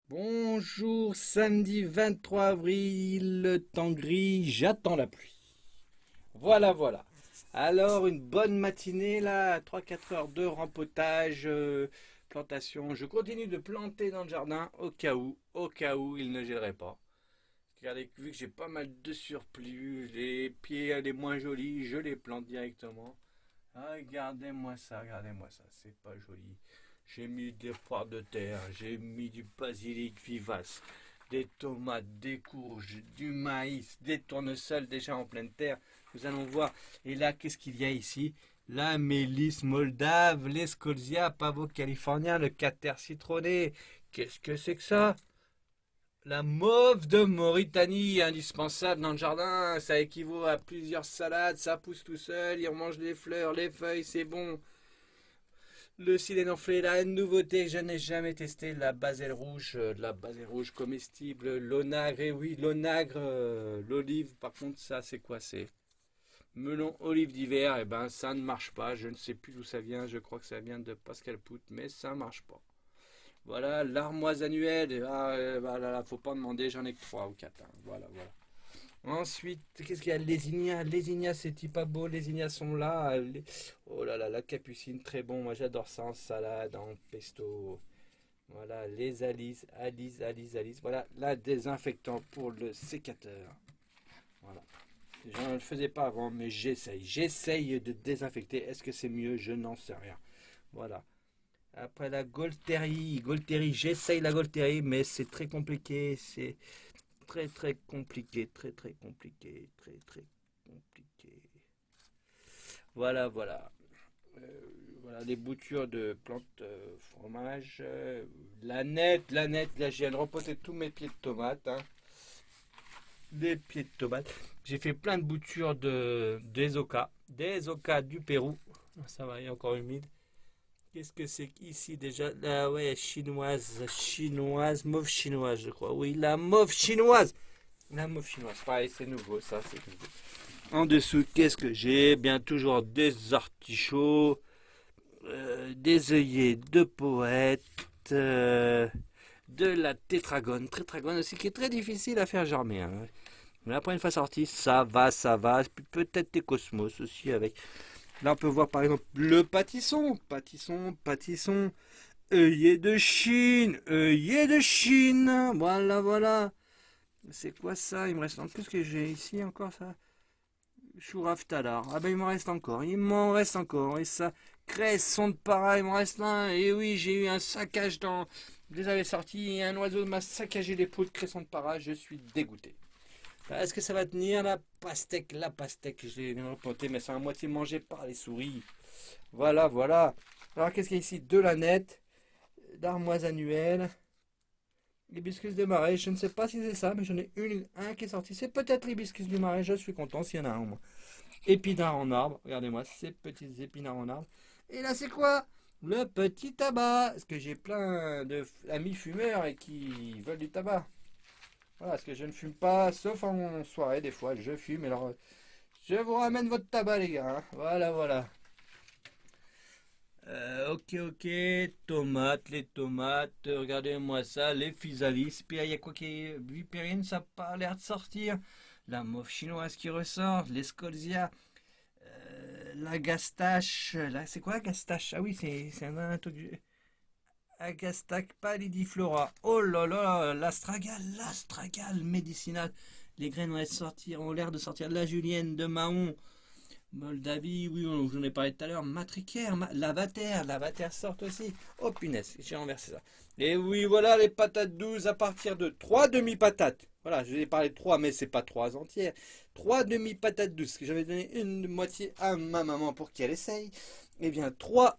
Bonjour, samedi 23 avril, le temps gris, j'attends la pluie. Voilà, voilà. Alors, une bonne matinée là, 3-4 heures de rempotage, plantation. Je continue de planter dans le jardin au cas où il ne gèlerait pas. Regardez, vu que j'ai pas mal de surplus, les pieds les moins jolis, je les plante directement. Ah, regardez-moi ça, c'est pas joli. J'ai mis des poires de terre, j'ai mis du basilic vivace, des tomates, des courges, du maïs, des tournesols déjà en pleine terre. Nous allons voir. Et là, qu'est-ce qu'il y a ici? La mélisse moldave, l'escolzia, pavot californien, le cater citronné. Qu'est-ce que c'est que ça? La mauve de Mauritanie, indispensable dans le jardin, ça équivaut à plusieurs salades, ça pousse tout seul, il mange les fleurs, les feuilles, c'est bon. Le silène la nouveauté que je n'ai jamais testé, la baselle rouge comestible, l'onagre, et oui, l'onagre, l'olive, par contre, ça c'est quoi? C'est melon olive d'hiver, et ben ça ne marche pas, je ne sais plus d'où ça vient, je crois que ça vient de Pascal Pout, mais ça ne marche pas. Voilà, l'armoise annuelle. Voilà, faut pas demander, j'en ai que 3 ou 4. Voilà, voilà. Ensuite, qu'est-ce qu'il y a? Les ignas, c'est pas beau. Les ignas sont là. Oh là là, la capucine, très bon. Moi, j'adore ça en salade, en pesto. Voilà, les alices. Voilà, la désinfectant pour le sécateur. Voilà. Je ne le faisais pas avant, mais j'essaye. J'essaye de désinfecter. Est-ce que c'est mieux? Je n'en sais rien. Voilà. Après la Golterie, j'essaye la Golterie, mais c'est très compliqué, c'est très compliqué, très compliqué, très compliqué. Voilà, voilà. Voilà les boutures de plantes fromage. La nette, là j'ai reposé tous mes pieds de tomates, hein. Des pieds de tomates. J'ai fait plein de boutures des oca du Pérou. Ça va, il est encore humide. Qu'est-ce que c'est ici déjà? Ah ouais, mauve chinoise, je crois. Oui, la mauve chinoise. La mauve chinoise. Pareil, c'est nouveau, ça, c'est nouveau. En dessous, qu'est-ce que j'ai? Bien toujours des artichauts, des œillets de poète, de la tétragone. Tétragone aussi qui est très difficile à faire germer, hein. Mais après, une fois sorti, ça va, ça va. Peut-être des cosmos aussi avec. Là, on peut voir par exemple le pâtisson. Œillet de Chine. Voilà, voilà. C'est quoi ça? Il me reste en plus que j'ai ici encore ça. Chouraftalar. Ah ben il m'en reste encore. Il m'en reste encore. Et ça, cresson de para, il m'en reste un. Et oui, j'ai eu un saccage dans. Je les avais sortis et un oiseau m'a saccagé les pots de cresson de para. Je suis dégoûté. Est-ce que ça va tenir la pastèque, je l'ai reporté, mais c'est à moitié mangé par les souris. Voilà, voilà. Alors qu'est-ce qu'il y a ici? De la nette, d'armoise annuelle, l'hibiscus de marais. Je ne sais pas si c'est ça, mais j'en ai un qui est sorti. C'est peut-être l'hibiscus du marais. Je suis content s'il y en a un au moins. Épinards en arbre. Regardez-moi ces petits épinards en arbre. Et là, c'est quoi? Le petit tabac. Parce que j'ai plein d'amis fumeurs et qui veulent du tabac. Voilà, parce que je ne fume pas, sauf en soirée, des fois, je fume. Alors, je vous ramène votre tabac, les gars, hein. Voilà, voilà. Ok. Les tomates. Regardez-moi ça. Les physalis. Puis il y a quoi qui est. Vipérine, ça n'a pas l'air de sortir. La mauve chinoise qui ressort. Les scolzia. La gastache. Là, c'est quoi la gastache? Ah oui, c'est un truc. Agastac pallidiflora. Oh là là, l'astragale médicinale. Les graines ont l'air de sortir de la julienne, de Mahon. Moldavie, oui, j'en ai parlé tout à l'heure. Matricaire, lavater sort aussi. Oh punaise, j'ai renversé ça. Et oui, voilà les patates douces à partir de 3 demi-patates. Voilà, je vous ai parlé de 3, mais c'est pas 3 entières. 3 demi-patates douces, que j'avais donné une moitié à ma maman pour qu'elle essaye. Eh bien, 3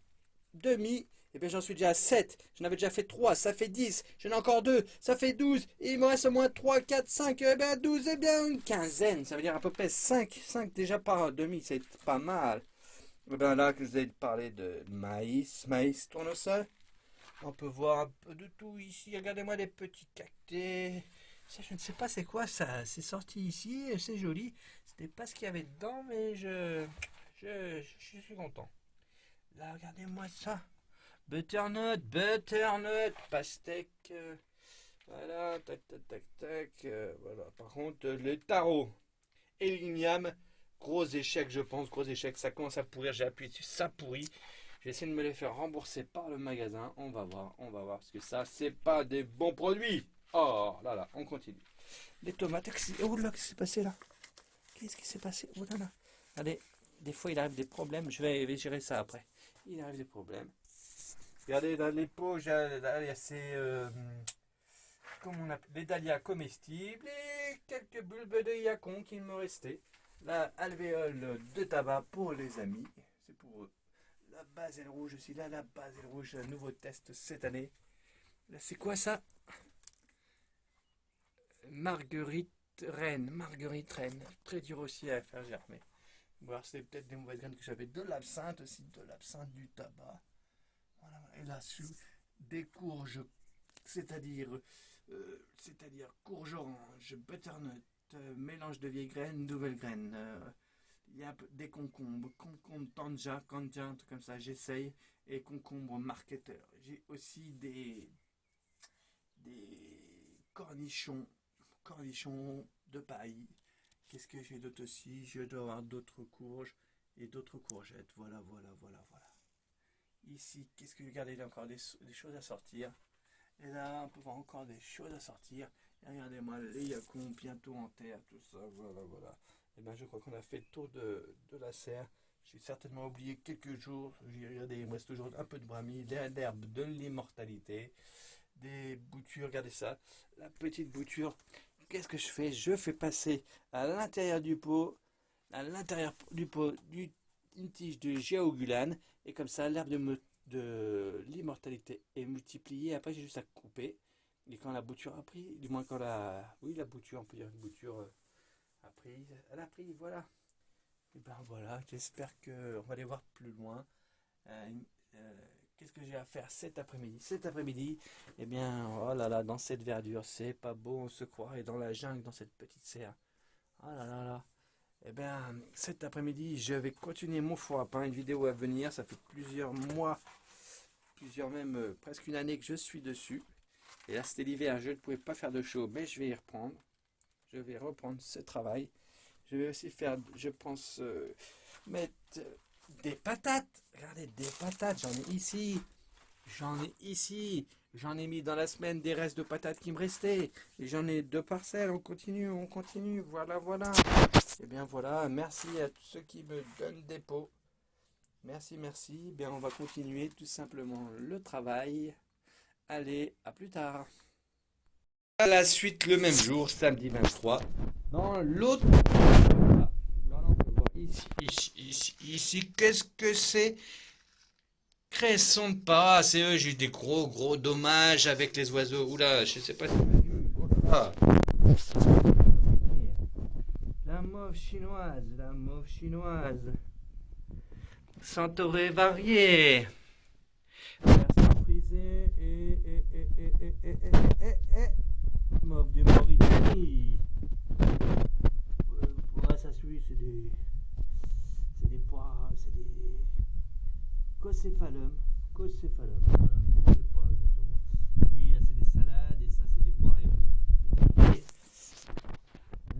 demi. Eh bien, j'en suis déjà à 7. J'en avais déjà fait 3, ça fait 10. J'en ai encore 2, ça fait 12. Et il me reste au moins 3, 4, 5. Eh bien, 12, eh bien, une quinzaine. Ça veut dire à peu près 5 déjà par demi. C'est pas mal. Eh bien, là, que je vous ai parlé de maïs tournesol. On peut voir un peu de tout ici. Regardez-moi les petits cactus. Ça, je ne sais pas c'est quoi ça. C'est sorti ici, c'est joli. C'était pas ce qu'il y avait dedans, mais je suis content. Là, regardez-moi ça. Butternut, pastèque. Voilà, tac, tac, tac, tac. Voilà. Par contre, le tarot et l'igname, gros échec, je pense, gros échec. Ça commence à pourrir, j'ai appuyé dessus, ça pourrit. Je vais essayer de me les faire rembourser par le magasin. On va voir, parce que ça, c'est pas des bons produits. Oh là là, on continue. Les tomates, oh là, qu'est-ce qui s'est passé là? Qu'est-ce qui s'est passé? Oh là là. Allez, des fois il arrive des problèmes, je vais gérer ça après. Il arrive des problèmes. Regardez, dans les pots, il y a ces, comment on appelle, les dahlias comestibles et quelques bulbes de yacon qui me restaient. La alvéole de tabac pour les amis, c'est pour eux. La baselle rouge aussi, là, la baselle rouge, un nouveau test cette année. Là, c'est quoi ça? Marguerite reine, très dur aussi à faire germer. Voir, c'est peut-être des mauvaises graines que j'avais. De l'absinthe aussi, de l'absinthe, du tabac. Voilà, et là-dessus, des courges, c'est-à-dire courge orange, butternut, mélange de vieilles graines, nouvelles graines. Il y a des concombres, tanja, kanja, un truc comme ça, j'essaye. Et concombre marketeur. J'ai aussi des cornichons de paille. Qu'est-ce que j'ai d'autre aussi? Je dois avoir d'autres courges et d'autres courgettes. Voilà. Ici, qu'est-ce que regardez, il y a encore des choses à sortir. Et là, on peut voir encore des choses à sortir. Et regardez-moi, les yacons bientôt en terre, tout ça. Voilà. Et bien, je crois qu'on a fait le tour de la serre. J'ai certainement oublié quelques jours. J'ai regardé, il me reste toujours un peu de brami, l'herbe de l'immortalité, des boutures. Regardez ça, la petite bouture. Qu'est-ce que je fais? Je fais passer à l'intérieur du pot, une tige de géogulane, et comme ça l'herbe de l'immortalité est multipliée. Après j'ai juste à couper, et quand la bouture a pris, du moins quand la bouture, on peut dire une bouture elle a pris, voilà. Et ben voilà, j'espère qu'on va aller voir plus loin. Qu'est-ce que j'ai à faire cet après-midi? Cet après-midi, eh bien, oh là là, dans cette verdure, c'est pas beau, on se croirait dans la jungle, dans cette petite serre. Oh là là là. Eh bien, cet après-midi, je vais continuer mon four à pain, une vidéo à venir. Ça fait plusieurs mois, même presque une année que je suis dessus. Et là, c'était l'hiver, je ne pouvais pas faire de chaud, mais je vais y reprendre. Je vais reprendre ce travail. Je vais aussi faire, je pense, mettre des patates. Regardez, des patates, j'en ai ici. J'en ai mis dans la semaine des restes de patates qui me restaient. Et j'en ai 2 parcelles. On continue. Voilà. Et bien voilà, merci à tous ceux qui me donnent des pots. Merci. Eh bien, on va continuer tout simplement le travail. Allez, à plus tard. À la suite le même jour, samedi 23, dans l'autre. Voilà, on peut voir ici, qu'est-ce que c'est? Cresson de pas, c'est eux, j'ai eu des gros dommages avec les oiseaux. Oula, je sais pas si. Oh là là. La mauve chinoise. Centaurée variée. Versant frisé mauve de Mauritanie. Ouais, ça suit, c'est des poires, c'est des cocéphalum. Voilà. Je sais pas exactement. Oui, là c'est des salades et ça c'est des poires. Et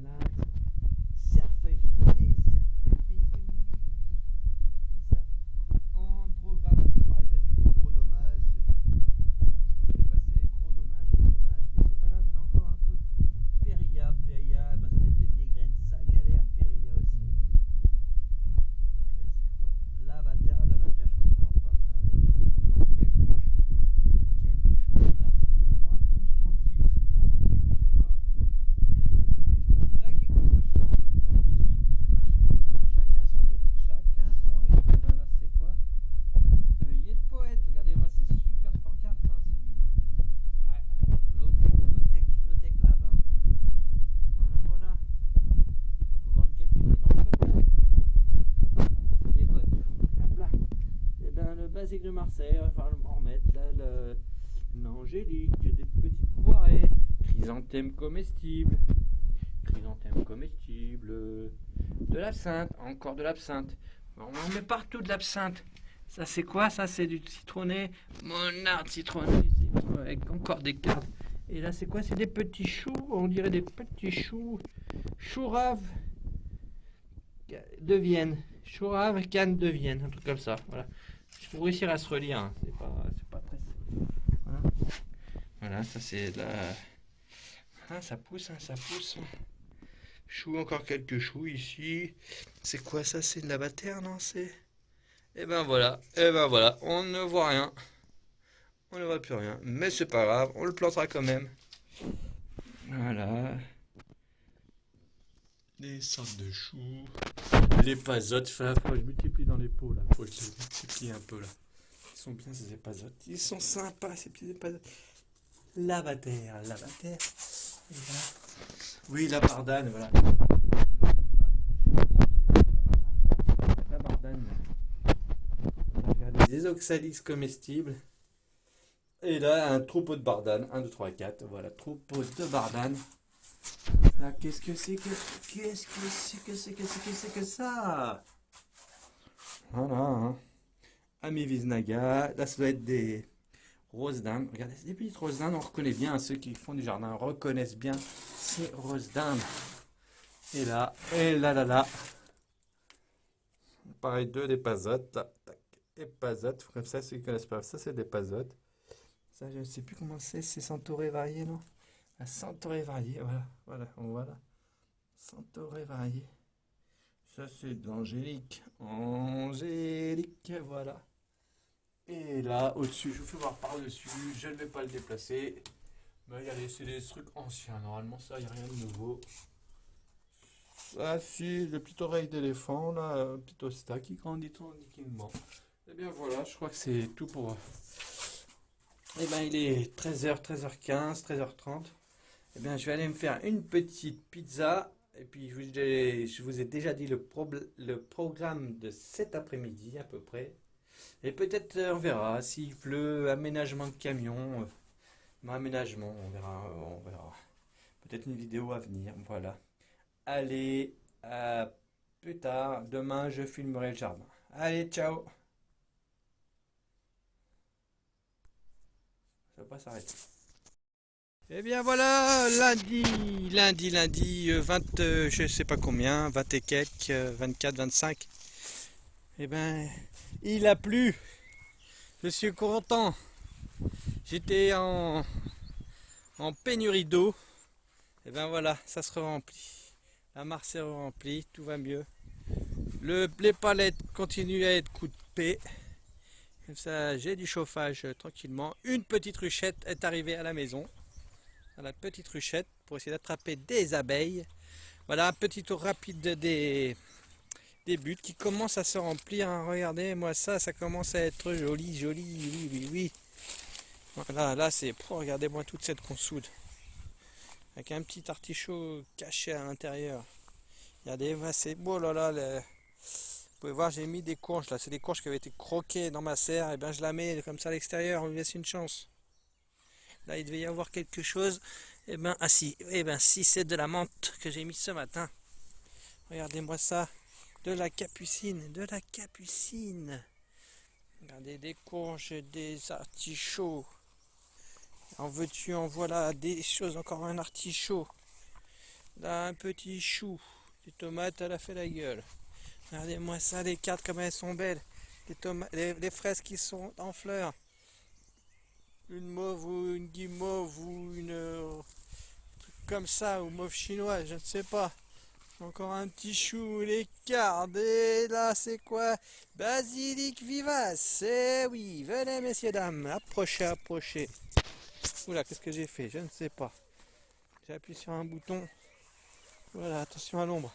là, cerfeuil frisé, oui. Et ça, andrographie, pareil, ça j'ai eu des gros dommages. Qu'est-ce qui s'est passé? Gros dommage. Mais c'est pas grave, il y en a encore un peu. Périlla, ben ça va être des vieilles graines, ça galère. Périlla aussi. Donc là c'est quoi? Lavater, je pense qu'il y en aura pas mal. Il me reste encore quelques renard citron, moi pousse tranquille celle-là. Si elle non plus. Là qui pousse doucement, l'autre qui pousse vite. Chacun son rythme. Et ben là c'est quoi? Œillet de poète. Regardez-moi, c'est super pancarte, hein. C'est du low-tech lab, hein. Voilà. On peut voir une capucine dans le côté. Des bottes. Hop là. Et ben le basique de Marseille, il va falloir m'en remettre. Là, l'angélique, des petites poirées, chrysanthème comestible, de l'absinthe, encore de l'absinthe. On met partout de l'absinthe. Ça c'est quoi? Ça c'est du citronné, monarde citronné, avec encore des cartes. Et là, c'est quoi? C'est des petits choux. On dirait des petits choux. Choux raves de Vienne. Choux raves canne de Vienne. Un truc comme ça. Voilà. Il faut réussir à se relire. Hein. C'est pas très. Voilà. Voilà, ça c'est la. Ah, ça pousse, hein, ça pousse. Choux, encore quelques choux ici. C'est quoi ça? C'est de la bataire, non? C'est. Et ben voilà. Et ben voilà. On ne voit rien. On ne voit plus rien. Mais c'est pas grave. On le plantera quand même. Voilà. Des sortes de choux. Les pazotes. Faut que je multiplie dans les pots là. Faut que je les multiplie un peu là. Ils sont bien ces pazotes. Ils sont sympas ces petits pazotes. Lavater. Oui, la bardane, voilà. La bardane. Des oxalis comestibles. Et là, un troupeau de bardanes. 1, 2, 3, 4. Voilà, troupeau de bardanes. Là, qu'est-ce que c'est que ça? Voilà, hein. Ami Viznaga. Là, ça doit être des roses d'Inde. Regardez, c'est des petites roses d'Inde. On reconnaît bien, ceux qui font du jardin reconnaissent bien ces roses d'Inde. Et là. Pareil, des pazotes. Là, tac. Et pazotes. Comme ça, ceux qui connaissent pas, ça, c'est des pazotes. Ça, je ne sais plus comment c'est centauré varié, non? Un centauré varié, voilà. Centauré varié. Ça, c'est de l'angélique. Angélique, voilà. Et là, au-dessus, je vous fais voir par-dessus. Je ne vais pas le déplacer. Mais regardez, c'est des trucs anciens. Normalement, ça, il n'y a rien de nouveau. Ah si, le petit oreille d'éléphant, là, un petit osta qui grandit tranquillement. Et bien voilà, je crois que c'est tout pour. Eh bien, il est 13h, 13h15, 13h30. Eh bien, je vais aller me faire une petite pizza. Et puis, je vous ai déjà dit le programme de cet après-midi, à peu près. Et peut-être, on verra. S'il pleut, aménagement de camion. Aménagement, on verra. Peut-être une vidéo à venir, voilà. Allez, à plus tard. Demain, je filmerai le jardin. Allez, ciao. Ça va pas s'arrêter. Eh bien voilà, lundi, 20, je sais pas combien, 20 et quelques, 24, 25. Eh ben, il a plu. Je suis content. J'étais en pénurie d'eau. Eh ben voilà, ça se remplit. La mare s'est remplie, tout va mieux. Les palettes continuent à être coupées. Comme ça, j'ai du chauffage tranquillement. Une petite ruchette est arrivée à la maison. La petite ruchette pour essayer d'attraper des abeilles. Voilà un petit tour rapide des buts qui commencent à se remplir. Hein. Regardez moi ça commence à être joli, oui. Voilà, là c'est pour regardez-moi toute cette consoude. Avec un petit artichaut caché à l'intérieur. Regardez, c'est beau là. Vous pouvez voir, j'ai mis des courges là. C'est des courges qui avaient été croquées dans ma serre. Et bien je la mets comme ça à l'extérieur. On lui laisse une chance. Là, il devait y avoir quelque chose. Eh ben, ah si, si c'est de la menthe que j'ai mis ce matin. Regardez-moi ça. De la capucine. Regardez, des courges, des artichauts. En veux-tu, en voilà des choses, encore un artichaut. Là, un petit chou. Des tomates, elle a fait la gueule. Regardez-moi ça, les cartes comme elles sont belles. Les fraises qui sont en fleurs. Une mauve ou une guimauve ou une comme ça, ou mauve chinoise, je ne sais pas. Encore un petit chou, les cartes. Et là, c'est quoi? Basilic vivace. Eh oui, venez, messieurs, dames. Approchez. Oula, qu'est-ce que j'ai fait? Je ne sais pas. J'ai appuyé sur un bouton. Voilà, attention à l'ombre.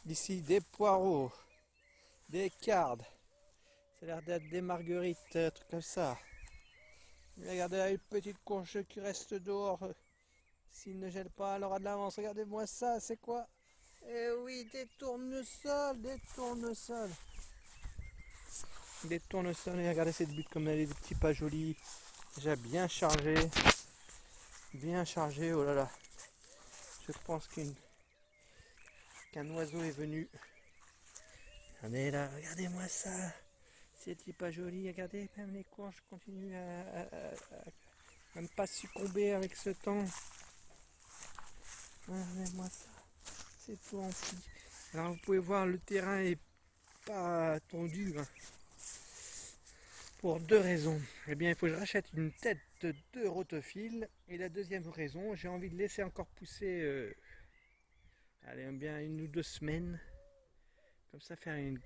D'ici, des poireaux. Des cardes. Ça a l'air d'être des marguerites, trucs comme ça. Regardez là, une petite courge qui reste dehors. S'il ne gèle pas, elle aura de l'avance. Regardez-moi ça, c'est quoi? Eh oui, des tournesols. Et regardez cette butte comme elle est, des petits pas jolis. Déjà bien chargé. Oh là là. Je pense qu'un oiseau est venu. Regardez là, regardez-moi ça. C'est petit pas joli. Regardez, même les courges continuent À ne pas succomber avec ce temps. Regardez-moi ça. C'est tout rempli. Alors vous pouvez voir, le terrain est pas tendu. Hein. Pour deux raisons. Eh bien, il faut que je rachète une tête de rotophile. Et la deuxième raison, j'ai envie de laisser encore pousser allez, bien 1 ou 2 semaines. Comme ça, faire une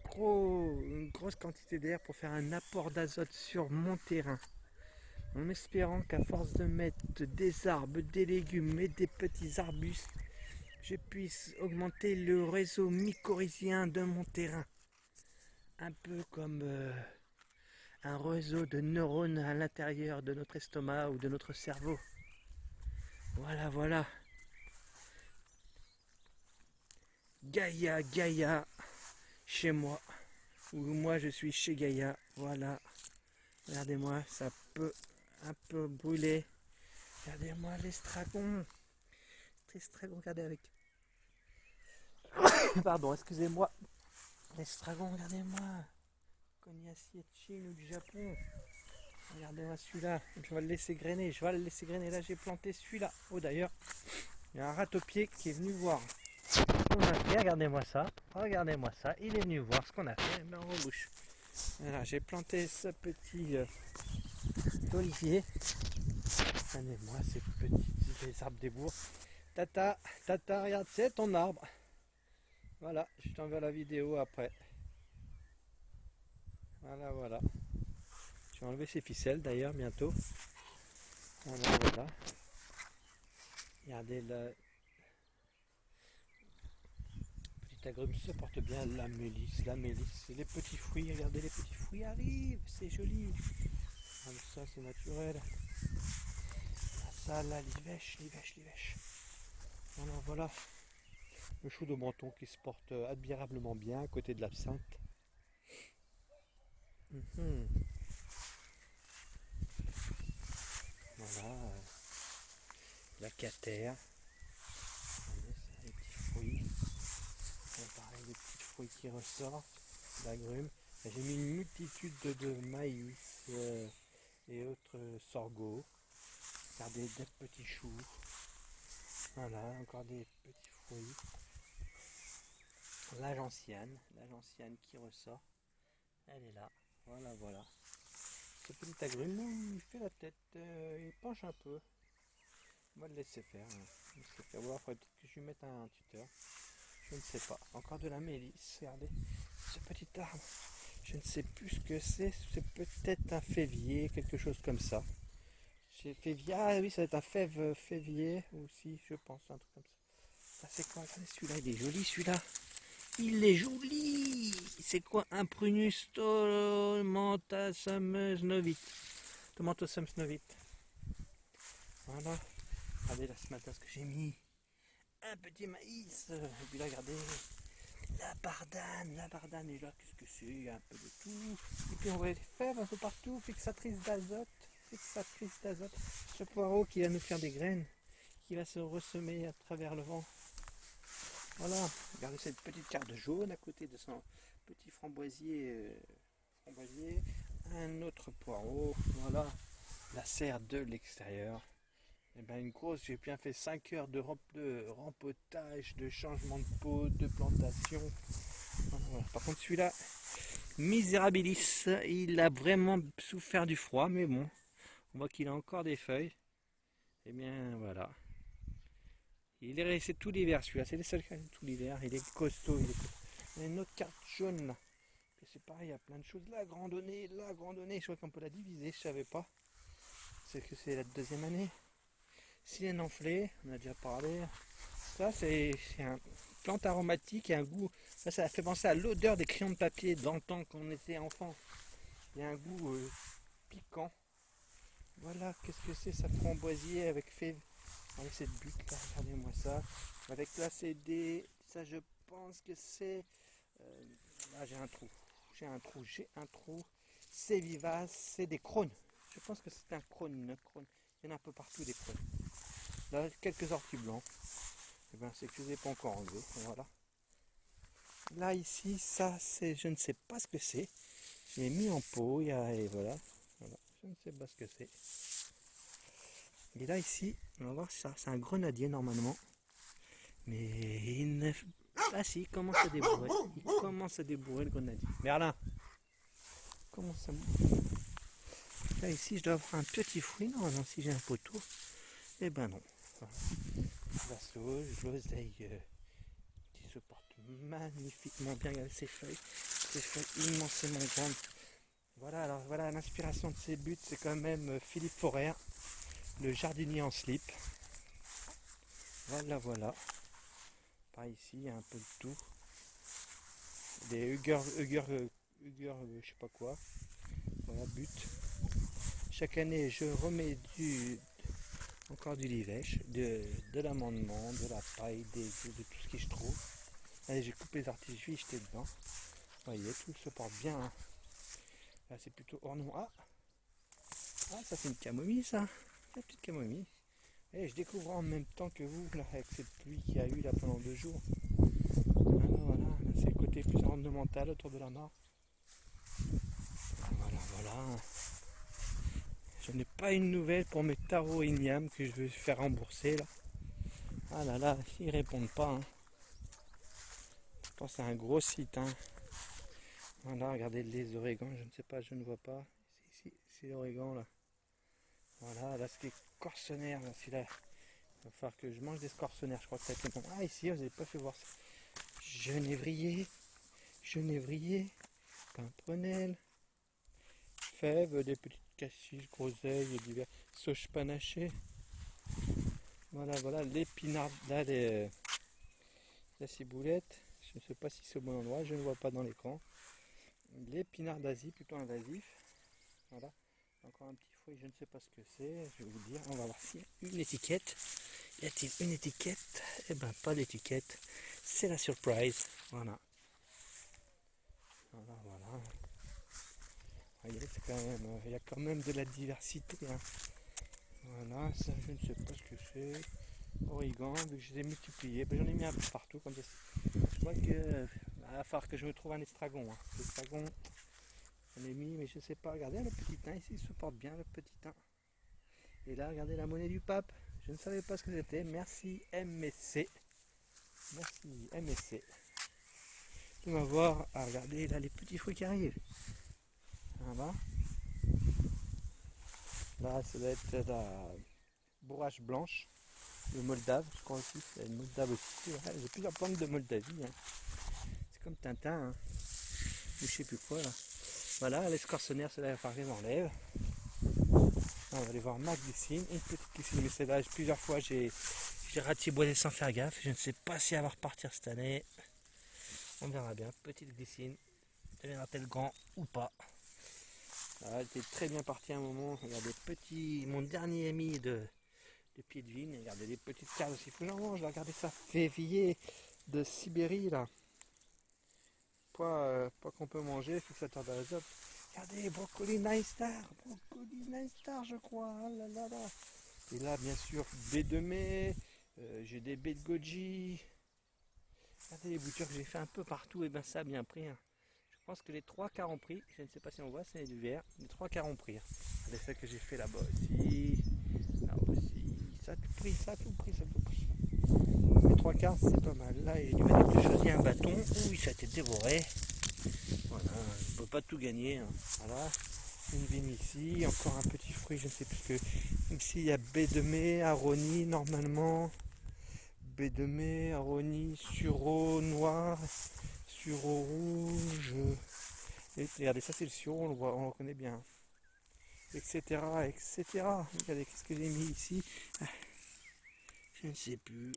grosse quantité d'air pour faire un apport d'azote sur mon terrain. En espérant qu'à force de mettre des arbres, des légumes et des petits arbustes, je puisse augmenter le réseau mycorhizien de mon terrain. Un peu comme un réseau de neurones à l'intérieur de notre estomac ou de notre cerveau. Voilà, voilà. Gaïa, chez moi. Ou moi je suis chez Gaïa. Voilà. Regardez-moi, ça peut un peu brûler. Regardez-moi l'estragon. L'estragon, regardez avec. Pardon, excusez-moi. L'estragon, regardez-moi. Cognacier de Chine ou du Japon. Regardez-moi celui-là. Je vais le laisser grainer. Là, j'ai planté celui-là. Oh, d'ailleurs, il y a un râteau-pied qui est venu voir. On a fait, regardez-moi ça. Regardez-moi ça. Il est venu voir ce qu'on a fait. Mais on rebouche. Voilà, j'ai planté ce petit olivier. Regardez-moi ces petits arbres des bourgs. Tata, regarde, c'est ton arbre. Voilà, je t'envoie la vidéo après. Voilà. Je vais enlever ces ficelles d'ailleurs bientôt. Voilà. Regardez le petit agrume se porte bien, la mélisse. Et les petits fruits, regardez les petits fruits arrivent, c'est joli. Ça c'est naturel. Ça là, l'ivèche. Voilà. Le chou de menton qui se porte admirablement bien à côté de l'absinthe. Voilà. La catère. Les petits fruits. Pareil, des petits fruits qui ressortent. L'agrume. J'ai mis une multitude de maïs et autres sorgho. Regardez des petits choux. Voilà, encore des petits fruits. La gentiane qui ressort. Elle est là. Voilà. Ce petit agrume, il fait la tête, il penche un peu. On va le laisser faire. Il faudrait peut-être que je lui mette un tuteur. Je ne sais pas. Encore de la mélisse. Regardez ce petit arbre. Je ne sais plus ce que c'est. C'est peut-être un févier, quelque chose comme ça. Févier. Ah oui, ça va être un févier aussi, je pense, un truc comme ça. Ça c'est quoi? Regardez celui-là, il est joli celui-là. Il est joli. C'est quoi? Un Prunus tomentasum snovit. Tomentosum snovit. Voilà. Regardez là ce matin ce que j'ai mis. Un petit maïs. Et puis là, regardez. La bardane est là. Qu'est-ce que c'est? Il y a un peu de tout. Et puis on voit les fèves un peu partout. Fixatrice d'azote. Ce poireau qui va nous faire des graines. Qui va se ressemer à travers le vent. Voilà, regardez cette petite carte jaune à côté de son petit framboisier. Un autre poireau, voilà, la serre de l'extérieur. Et bien une grosse, j'ai bien fait 5 heures de rempotage, de changement de pot, de plantation. Voilà. Par contre celui-là, misérabilis, il a vraiment souffert du froid, mais bon, on voit qu'il a encore des feuilles. Et bien voilà. Il est resté tout l'hiver celui-là, c'est le seul qui reste tout l'hiver, il est costaud. Il y a une autre carte jaune là. Et c'est pareil, il y a plein de choses. La grandonnée, je crois qu'on peut la diviser, je savais pas. C'est que c'est la deuxième année. Silène enflée, on a déjà parlé. Ça c'est un plante aromatique et un goût. Ça fait penser à l'odeur des crayons de papier dans le temps qu'on était enfant. Il y a un goût piquant. Voilà, qu'est-ce que c'est ça, framboisier avec fève. Regardez cette butte là, regardez-moi ça. Avec la CD, ça je pense que c'est... là j'ai un trou. C'est vivace, c'est des crônes. Je pense que c'est un crône. Il y en a un peu partout des crônes. Là, quelques orties blancs. Et bien c'est que je ne les ai pas encore enlevés. Voilà. Là ici, ça c'est... Je ne sais pas ce que c'est. Je l'ai mis en pot, et voilà. Je ne sais pas ce que c'est. Et là ici, on va voir ça, c'est un grenadier normalement. Mais il ne... Ah si, il commence à débourrer. Il commence à débourrer le grenadier. Merlin, comment ça... Là ici, je dois avoir un petit fruit. Non, si j'ai un poteau. Eh ben non. Voilà. La sauge, l'oseille qui se porte magnifiquement bien. Regardez ses feuilles immensément grandes. Voilà, alors voilà, l'inspiration de ces buts, c'est quand même Philippe Forrer, le jardinier en slip. Voilà. Par ici, il y a un peu de tout. Des Huger, je sais pas quoi. Voilà, but. Chaque année, je remets encore du livèche, de l'amendement, de la paille, de tout ce que je trouve. Allez, j'ai coupé les artifices, j'étais dedans. Vous voyez, tout se porte bien. Hein. Là, c'est plutôt ornement. Ah, ça c'est une camomille, ça. La petite camomille. Et je découvre en même temps que vous, là, avec cette pluie qu'il y a eu là pendant 2 jours. Voilà, c'est le côté plus ornemental autour de la mare. Voilà. Je n'ai pas une nouvelle pour mes tarots ignames que je veux faire rembourser là. Ah là, ils répondent pas. Hein. Pourtant c'est un gros site. Hein. Voilà, regardez les origans, je ne sais pas, je ne vois pas. Ici, c'est l'origan là. Voilà, là c'est les corsenaires. Là, il va falloir que je mange des scorcenaires, je crois que ça a été bon. Ah ici, vous n'avez pas fait voir ça. Genévrier, pimprenelle, fèves, des petites cassis, groseilles, divers sauges panachées. Voilà, l'épinard, là, la ciboulette, je ne sais pas si c'est au bon endroit, je ne vois pas dans l'écran. L'épinard d'Asie, plutôt invasif. Voilà, encore un petit fruit, je ne sais pas ce que c'est, je vais vous dire, on va voir s'il y a une étiquette. Y a-t-il une étiquette? Eh ben, pas d'étiquette, c'est la surprise. Voilà. Voyez, c'est quand même, il y a quand même de la diversité. Hein. Voilà, ça je ne sais pas ce que c'est. Origan, vu que je les ai multipliés, ben, j'en ai mis un peu partout comme ça. Je crois que va falloir que je me trouve un estragon. Hein. L'estragon, j'en ai mis, mais je ne sais pas. Regardez le petit thym ici, il se porte bien le petit thym. Et là, regardez la monnaie du pape. Je ne savais pas ce que c'était. Merci MSC. Merci MSC. On va voir, regardez là les petits fruits qui arrivent. Voilà. Là, ça doit être la bourrache blanche de Moldave, je crois aussi. Il y a une Moldave aussi. Ouais, j'ai plusieurs plantes de Moldavie. Hein. C'est comme Tintin. Hein. Je sais plus quoi là. Voilà, les scorcenaires, celle-là, il va falloir que je les enlève. On va aller voir ma glycine. Une petite glycine, mais celle-là, plusieurs fois, j'ai ratiboisé sans faire gaffe. Je ne sais pas si elle va repartir cette année. On verra bien. Petite glycine. Deviendra-t-elle grand ou pas? Elle était très bien partie à un moment. Regardez, mon dernier ami de pied de vigne. Regardez les petites cases aussi. Il faut que j'en mange. Regardez ça. Février de Sibérie là. Pas qu'on peut manger. Il faut que ça tarde à la zob. Regardez, brocoli Nice Star, je crois. Ah là là là. Et là, bien sûr, baies de mai. J'ai des baies de goji. Regardez les boutures que j'ai fait un peu partout. Et ben ça a bien pris. Hein. Je pense que les 3 quarts ont pris. Je ne sais pas si on voit, c'est du vert. Les 3 quarts ont pris. Regardez ça que j'ai fait là-bas aussi. Là aussi. Ça a tout pris. Les 3 quarts, c'est pas mal. Là, il m'a dit que je choisis un bâton. Oui, ça a été dévoré. Voilà, je ne peux pas tout gagner. Hein. Voilà. Une vigne ici. Encore un petit fruit, je ne sais plus ce que. Ici, il y a baie de mai, aronie, normalement. Baie de mai, aronie, sureau noir. Sureau rouge, et regardez, ça c'est le sureau, on le reconnaît bien, etc. Regardez, qu'est-ce que j'ai mis ici? Je ne sais plus.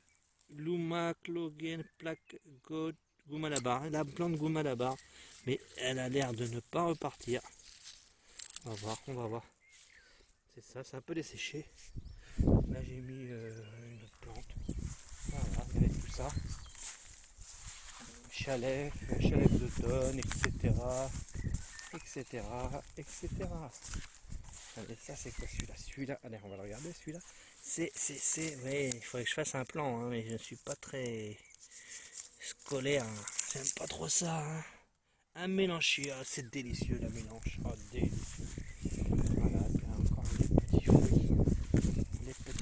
Luma, Clogen, Plaque, God, Goumalabar, la plante Goumalabar, mais elle a l'air de ne pas repartir. On va voir. C'est ça, c'est un peu desséché. Là j'ai mis une autre plante. Voilà, avec tout ça. Chalet d'automne, etc. Allez, ça c'est quoi celui-là? Allez, on va le regarder celui-là. Ouais, il faudrait que je fasse un plan, hein, mais je ne suis pas très scolaire. Hein. J'aime pas trop ça. Hein. Un mélanchier, c'est délicieux la mélange. Oh, délicieux. Voilà, puis encore les petits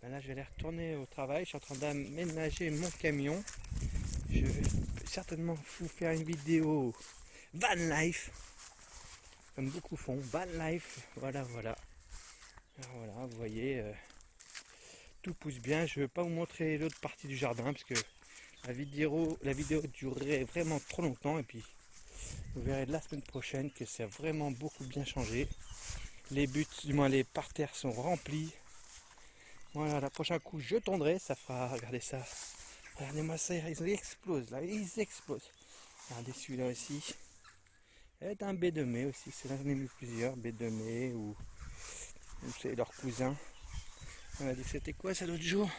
Là, je vais aller retourner au travail. Je suis en train d'aménager mon camion. Je vais certainement vous faire une vidéo van life, comme beaucoup font. Van life, voilà, voilà. Alors voilà, vous voyez, tout pousse bien. Je ne vais pas vous montrer l'autre partie du jardin parce que la vidéo durerait vraiment trop longtemps. Et puis, vous verrez la semaine prochaine que ça a vraiment beaucoup bien changé. Les buts, du moins les parterres sont remplis. Voilà, la prochaine coup je tondrai, ça fera, regardez ça. Regardez-moi ça, ils explosent là, ils explosent. Regardez celui-là aussi. C'est un baie de mai aussi, c'est là j'en ai mis plusieurs, baie de mai ou c'est leur cousin. On a dit que c'était quoi ça l'autre jour?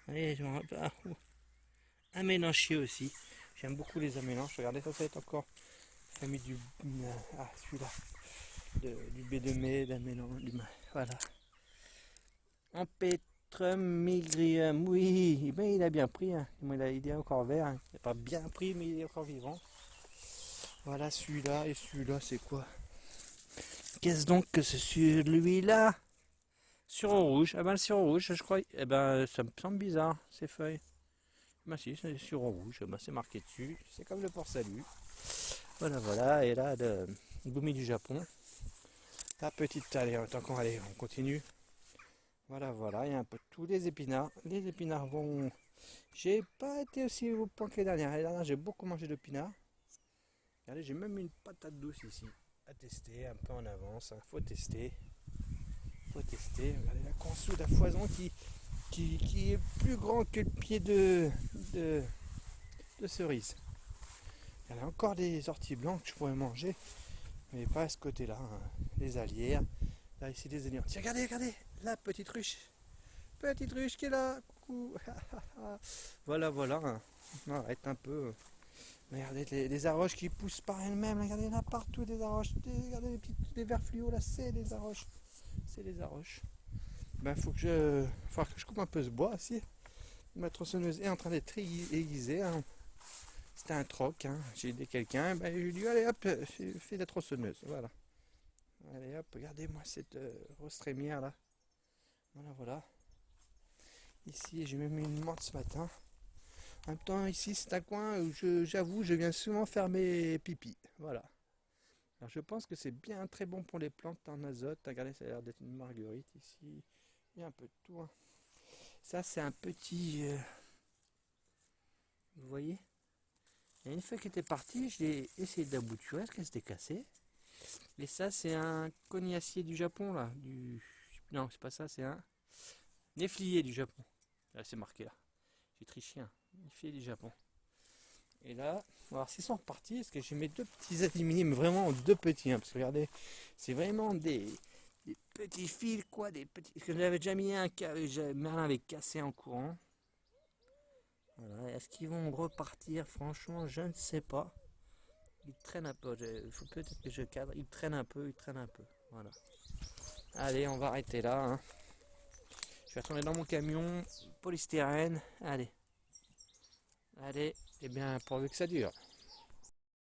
Allez, je me rappelle. Un mélanchier aussi. J'aime beaucoup les amélanches. Regardez, ça va être encore famille du. Ah, celui-là. Du baie de mai, d'un mélange. Voilà. Empêtrum migrium. Oui, ben, il a bien pris. Hein. Il est encore vert. Hein. Il n'a pas bien pris, mais il est encore vivant. Voilà celui-là. Et celui-là, c'est quoi? Qu'est-ce donc que c'est celui-là? Sureau rouge. Ah ben, le sureau rouge, je crois. Eh ben, ça me semble bizarre, ces feuilles. Ben si, c'est sur rouge, ben, c'est marqué dessus, c'est comme le port-salut. Voilà, voilà, et là, le gommi du Japon. La petite, allez, tant qu'on allait, on continue. Voilà, voilà, il y a un peu tous les épinards. Les épinards vont... J'ai pas été aussi au point que les dernières. Les dernières, j'ai beaucoup mangé d'épinards. Regardez, j'ai même une patate douce ici à tester, un peu en avance. Hein. Faut tester. Faut tester. Regardez la consoude à foison qui est plus grand que le pied de cerise. Il y a encore des orties blancs que je pourrais manger, mais pas à ce côté-là. Hein. Les alières, là ici des oignons. Tiens, regardez, regardez, la petite ruche qui est là. Coucou. Voilà, voilà. Hein. On arrête un peu. Regardez les arroches qui poussent par elles-mêmes. Regardez, il y en a partout des arroches. Regardez les verts fluo là, c'est les arroches. C'est les arroches. Ben faut que je coupe un peu ce bois aussi. Ma tronçonneuse est en train d'être aiguisée. Hein. C'était un troc. Hein. J'ai aidé quelqu'un. Ben, je lui ai dit allez hop, fais la tronçonneuse. Voilà. Allez hop, regardez-moi cette rose trémière là. Voilà, voilà. Ici, j'ai même mis une menthe ce matin. En même temps, ici, c'est un coin où j'avoue, je viens souvent faire mes pipis. Voilà. Alors, je pense que c'est bien très bon pour les plantes en azote. Regardez, ça a l'air d'être une marguerite ici. Il y a un peu de tout. Hein. Ça, c'est un petit... vous voyez? Il y a une feuille qui était partie, je l'ai essayé d'abouturer, parce qu'elle s'était cassée. Et ça, c'est un cognacier du Japon, là. Non, c'est pas ça, c'est un néflier du Japon. Là, c'est marqué, là. J'ai triché, hein. Néflier du Japon. Et là, on va voir s'ils sont repartis, parce que j'ai mes deux petits aluminiums, vraiment deux petits, hein, parce que regardez, c'est vraiment des petits fils, quoi, des petits... Parce que j'avais déjà mis un Merlin avait cassé en courant. Voilà, est-ce qu'ils vont repartir? Franchement, je ne sais pas. Ils traînent un peu, il faut peut-être que je cadre, ils traînent un peu, voilà. Allez, on va arrêter là, hein. Je vais retourner dans mon camion, polystyrène, allez. Allez, et bien pourvu que ça dure.